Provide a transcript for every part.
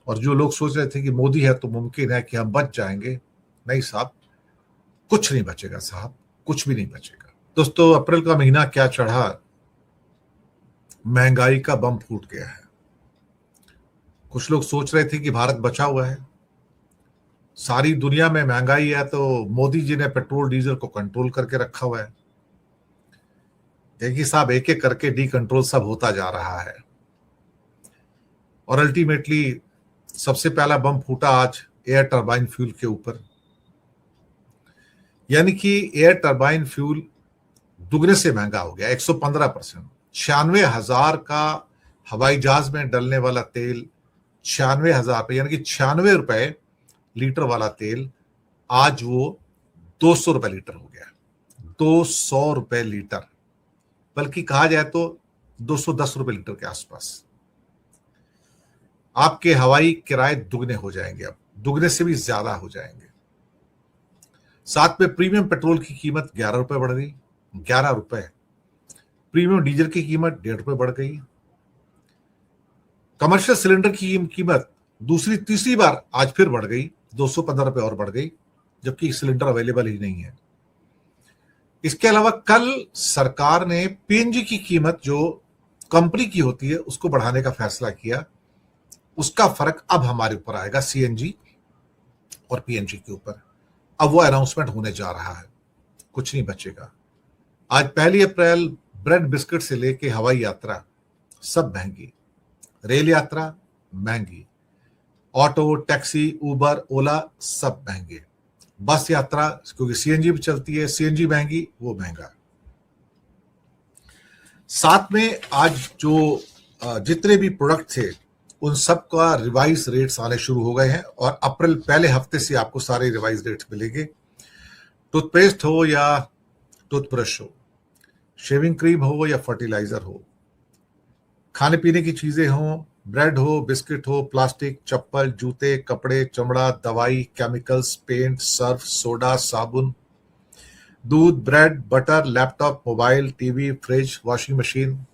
और जो लोग सोच रहे थे कि मोदी है तो मुमकिन है कि हम बच जाएंगे, नहीं साहब, कुछ नहीं बचेगा साहब, कुछ भी नहीं बचेगा। दोस्तों, अप्रैल का महीना क्या चढ़ा, महंगाई का बम फूट गया है। कुछ लोग सोच रहे थे कि भारत बचा हुआ है, सारी दुनिया में महंगाई है तो मोदी जी ने पेट्रोल डीजल को कंट्रोल करके रखा हुआ है। देखिए साहब, एक एक करके डी कंट्रोल सब होता जा रहा है और अल्टीमेटली सबसे पहला बम फूटा आज एयर टरबाइन फ्यूल के ऊपर। यानी कि एयर टरबाइन फ्यूल दुगने से महंगा हो गया, 115%। 96,000 का हवाई जहाज में डलने वाला तेल 96,000 पे, यानी कि 96 रुपए लीटर वाला तेल आज वो 200 रुपए लीटर हो गया। 200 रुपए लीटर, बल्कि कहा जाए तो 210 रुपए लीटर के आसपास। आपके हवाई किराए दुगने हो जाएंगे, अब दुगने से भी ज्यादा हो जाएंगे। साथ में प्रीमियम पेट्रोल की कीमत 11 रुपए बढ़ गई, 11 रुपए। प्रीमियम डीजल की कीमत 1.5 रुपए बढ़ गई। कमर्शियल सिलेंडर की कीमत दूसरी तीसरी बार आज फिर बढ़ गई, 215 रुपए और बढ़ गई, जबकि सिलेंडर अवेलेबल ही नहीं है। इसके अलावा कल सरकार ने पीएनजी की कीमत जो कंपनी की होती है उसको बढ़ाने का फैसला किया। उसका फर्क अब हमारे ऊपर आएगा, सीएनजी और पीएनजी के ऊपर। अब वो अनाउंसमेंट होने जा रहा है, कुछ नहीं बचेगा। आज 1 अप्रैल ब्रेड बिस्किट से लेके हवाई यात्रा सब महंगी, रेल यात्रा महंगी, ऑटो टैक्सी उबर ओला सब महंगे, बस यात्रा क्योंकि सीएनजी भी चलती है, सीएनजी महंगी, वो महंगा। साथ में आज जो जितने भी प्रोडक्ट थे उन सब का रिवाइज रेट्स आने शुरू हो गए हैं और अप्रैल पहले हफ्ते से आपको सारे रिवाइज रेट्स मिलेंगे। टूथपेस्ट हो या टूथब्रश हो, शेविंग क्रीम हो या फर्टिलाइजर हो, खाने पीने की चीजें हो, ब्रेड हो, बिस्किट हो, प्लास्टिक, चप्पल, जूते, कपड़े, चमड़ा, दवाई, केमिकल्स, पेंट, सर्फ, सोडा, साबुन, दूध, bread, butter, laptop, mobile, TV, fridge, washing machine,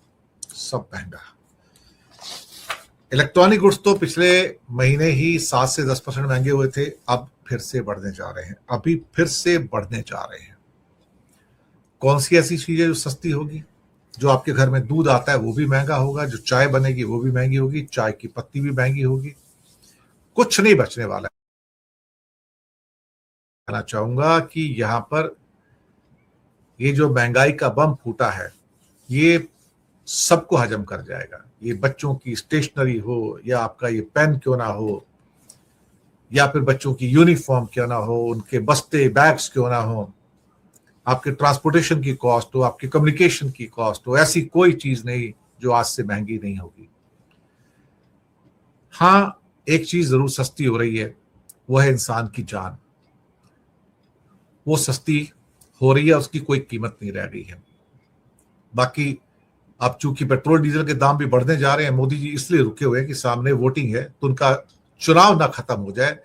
सब महंगा। इलेक्ट्रॉनिक गुड्स तो पिछले महीने ही 7 से 10% महंगे हुए थे, अब फिर से बढ़ने जा रहे हैं, अभी फिर से बढ़ने जा रहे हैं। कौन सी ऐसी चीज है जो सस्ती होगी? जो आपके घर में दूध आता है वो भी महंगा होगा, जो चाय बनेगी वो भी महंगी होगी, चाय की पत्ती भी महंगी होगी, कुछ नहीं बचने वाला है। कहना चाहूंगा कि यहाँ पर ये जो महंगाई का बम फूटा है ये सबको हजम कर जाएगा। ये बच्चों की स्टेशनरी हो या आपका ये पेन क्यों ना हो, या फिर बच्चों की यूनिफॉर्म क्यों ना हो, उनके बस्ते बैग्स क्यों ना हो, आपके ट्रांसपोर्टेशन की कॉस्ट हो, आपकी कम्युनिकेशन की कॉस्ट हो, ऐसी कोई चीज नहीं जो आज से महंगी नहीं होगी। हाँ, एक चीज जरूर सस्ती हो रही है, वो है इंसान की जान। वो सस्ती हो रही है, उसकी कोई कीमत नहीं रह गई है। बाकी अब चूंकि पेट्रोल डीजल के दाम भी बढ़ने जा रहे हैं, मोदी जी इसलिए रुके हुए हैं कि सामने वोटिंग है तो उनका चुनाव ना खत्म हो जाए,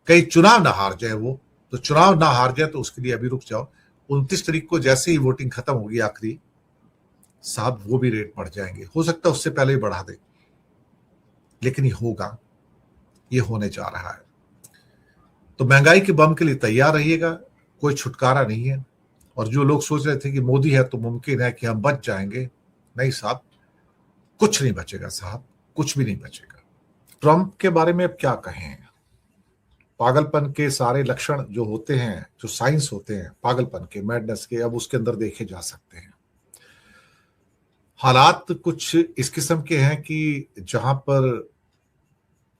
कहीं चुनाव ना हार जाए वो, तो चुनाव ना हार जाए तो उसके लिए अभी रुक जाओ। 29 तारीख को जैसे ही वोटिंग खत्म होगी आखिरी, साहब वो भी रेट बढ़ जाएंगे, हो सकता है उससे पहले ही बढ़ा दे, लेकिन ये होगा, ये होने जा रहा है। तो महंगाई के बम के लिए तैयार रहिएगा, कोई छुटकारा नहीं है। और जो लोग सोच रहे थे कि मोदी है तो मुमकिन है कि हम बच जाएंगे, नहीं साहब, कुछ नहीं बचेगा साहब, कुछ भी नहीं बचेगा। ट्रंप के बारे में अब क्या कहें? पागलपन के सारे लक्षण जो होते हैं, जो साइंस होते हैं पागलपन के, मैडनेस के, अब उसके अंदर देखे जा सकते हैं। हालात कुछ इस किस्म के हैं कि जहां पर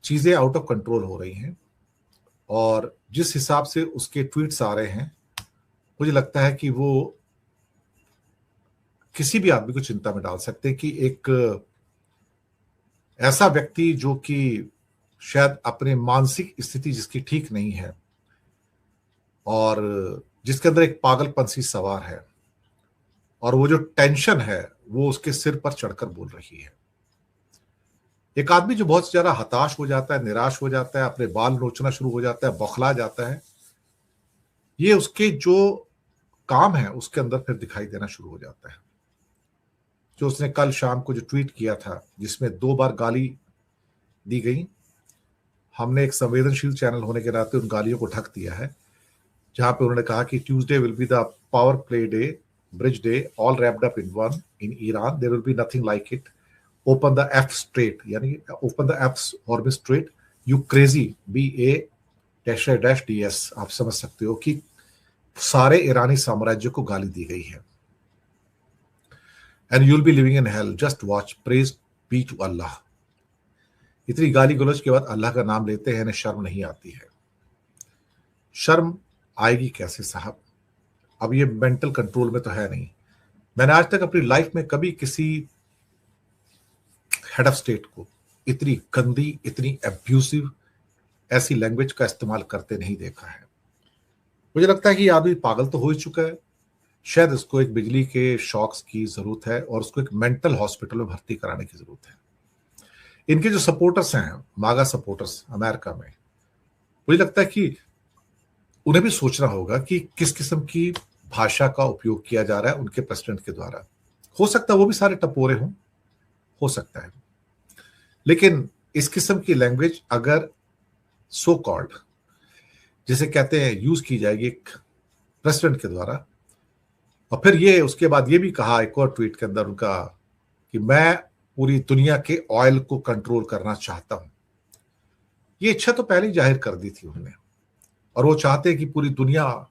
चीजें आउट ऑफ कंट्रोल हो रही हैं और जिस हिसाब से उसके ट्वीट्स आ रहे हैं, मुझे लगता है कि वो किसी भी आदमी को चिंता में डाल सकते हैं कि एक ऐसा व्यक्ति जो कि शायद अपने मानसिक स्थिति जिसकी ठीक नहीं है और जिसके अंदर एक पागलपन सी सवार है, और वो जो टेंशन है वो उसके सिर पर चढ़कर बोल रही है। एक आदमी जो बहुत ज्यादा हताश हो जाता है, निराश हो जाता है, अपने बाल नोचना शुरू हो जाता है, बौखला जाता है, ये उसके जो काम है उसके अंदर फिर दिखाई देना शुरू हो जाता है। जो उसने कल शाम को जो ट्वीट किया था जिसमें 2 बार गाली दी गई, हमने एक संवेदनशील चैनल होने के नाते उन गालियों को ढक दिया है, जहां पे उन्होंने कहा कि Tuesday will be the power play day, bridge day, all wrapped up in one in Iran, there will be nothing like it, open the F strait, यानी open the F Hormuz strait, you crazy, BA-DS, आप समझ सकते हो कि सारे ईरानी साम्राज्य को गाली दी गई है। And you'll be living in hell, just watch, praise be to Allah. इतनी गाली गलौज के बाद अल्लाह का नाम लेते हैं, इन्हें शर्म नहीं आती है। शर्म आएगी कैसे साहब? अब ये मेंटल कंट्रोल में तो है नहीं। मैंने आज तक अपनी लाइफ में कभी किसी हेड ऑफ स्टेट को इतनी गंदी, इतनी अब्यूसिव ऐसी लैंग्वेज का इस्तेमाल करते नहीं देखा है। मुझे लगता है कि ये आदमी पागल तो हो ही चुका है, शायद इसको एक बिजली के शॉक्स की जरूरत है और उसको एक मेंटल हॉस्पिटल में भर्ती कराने की जरूरत है। इनके जो सपोर्टर्स हैं, मागा सपोर्टर्स अमेरिका में, मुझे लगता है कि उन्हें भी सोचना होगा कि किस किस्म की भाषा का उपयोग किया जा रहा है उनके प्रेसिडेंट के द्वारा। हो सकता है वो भी सारे टपोरे हों, हो सकता है, लेकिन इस किस्म की लैंग्वेज अगर सो कॉल्ड, जिसे कहते हैं, यूज की जाएगी एक प्रेसिडेंट के द्वारा, और फिर ये उसके बाद ये भी कहा एक और ट्वीट के अंदर उनका कि मैं पूरी दुनिया के ऑयल को कंट्रोल करना चाहता हूं। ये इच्छा तो पहले ही जाहिर कर दी थी उन्होंने, और वो चाहते हैं कि पूरी दुनिया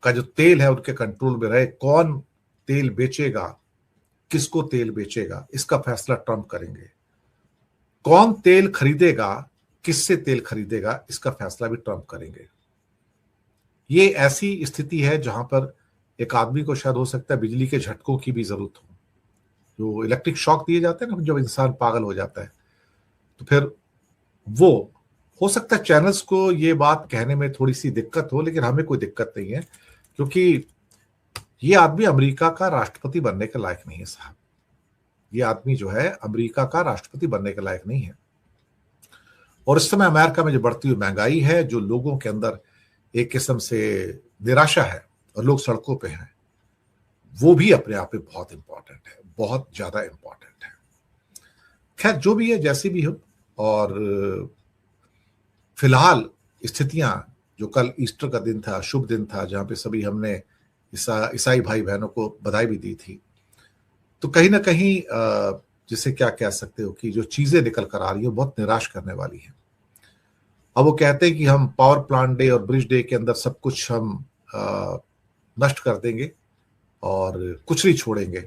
का जो तेल है उनके कंट्रोल में रहे। कौन तेल बेचेगा, किसको तेल बेचेगा, इसका फैसला ट्रंप करेंगे। कौन तेल खरीदेगा, किससे तेल खरीदेगा, इसका फैसला भी ट्रंप करेंगे। ये ऐसी स्थिति है जहां पर एक आदमी को शायद हो सकता है बिजली के झटकों की भी जरूरत हो, जो इलेक्ट्रिक शॉक दिए जाते हैं ना, जब इंसान पागल हो जाता है, तो फिर वो हो सकता है चैनल्स को ये बात कहने में थोड़ी सी दिक्कत हो, लेकिन हमें कोई दिक्कत नहीं है, क्योंकि ये आदमी अमेरिका का राष्ट्रपति बनने के लायक नहीं है साहब। ये आदमी जो है अमेरिका का राष्ट्रपति बनने के लायक नहीं है। और इस समय अमेरिका में जो बढ़ती हुई महंगाई है, जो लोगों के अंदर एक किस्म से निराशा है और लोग सड़कों पे हैं, वो भी अपने आप में बहुत इंपॉर्टेंट है, बहुत ज्यादा इंपॉर्टेंट है। खैर जो भी है, जैसी भी हो, और फिलहाल स्थितियां, जो कल ईस्टर का दिन था, शुभ दिन था, जहां पे सभी हमने ईसाई भाई बहनों को बधाई भी दी थी, तो कहीं ना कहीं जिसे क्या कह सकते हो कि जो चीजें निकल कर आ रही है बहुत निराश करने वाली है। अब वो कहते हैं कि हम पावर प्लांट डे और ब्रिज डे के अंदर सब कुछ हम नष्ट कर देंगे और कुछ नहीं छोड़ेंगे,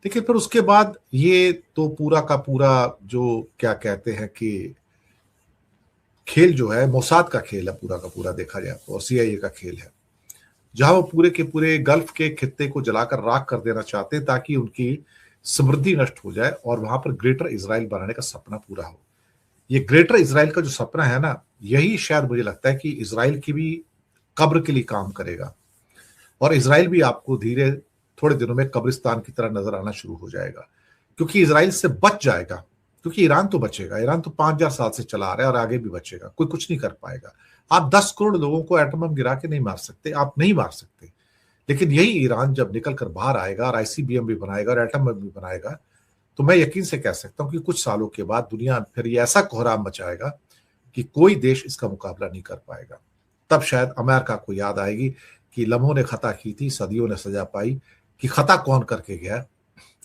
लेकिन फिर उसके बाद ये तो पूरा का पूरा जो क्या कहते हैं कि खेल जो है मोसाद का खेल है, पूरा का पूरा देखा जाए तो, और CIA का खेल है, जहां वो पूरे के पूरे गल्फ के खित्ते को जलाकर राख कर देना चाहते हैं ताकि उनकी समृद्धि नष्ट हो जाए और वहां पर ग्रेटर इजराइल बनाने का सपना पूरा हो। ये ग्रेटर इजराइल का जो सपना है ना, यही शायद मुझे लगता है कि इजराइल की भी कब्र के लिए काम करेगा, और इजराइल भी आपको धीरे थोड़े दिनों में कब्रिस्तान की तरह नजर आना शुरू हो जाएगा, क्योंकि इजराइल से बच जाएगा, क्योंकि ईरान तो बचेगा। ईरान तो 5000 साल से चला आ रहा है और आगे भी बचेगा, कोई कुछ नहीं कर पाएगा। आप 10 करोड़ लोगों को एटम बम गिरा के नहीं मार सकते, आप नहीं मार सकते, लेकिन यही ईरान जब निकल कर बाहर आएगा और ICBM भी बनाएगा और एटम बम भी बनाएगा, तो मैं यकीन से कह सकता हूं कि कुछ सालों के बाद दुनिया फिर ये ऐसा कोहराम मचाएगा कि कोई देश इसका मुकाबला नहीं कर पाएगा। तब शायद अमेरिका को याद आएगी कि लम्हों ने खता की थी, सदियों ने सजा पाई, कि खता कौन करके गया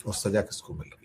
और सजा किसको मिल रही।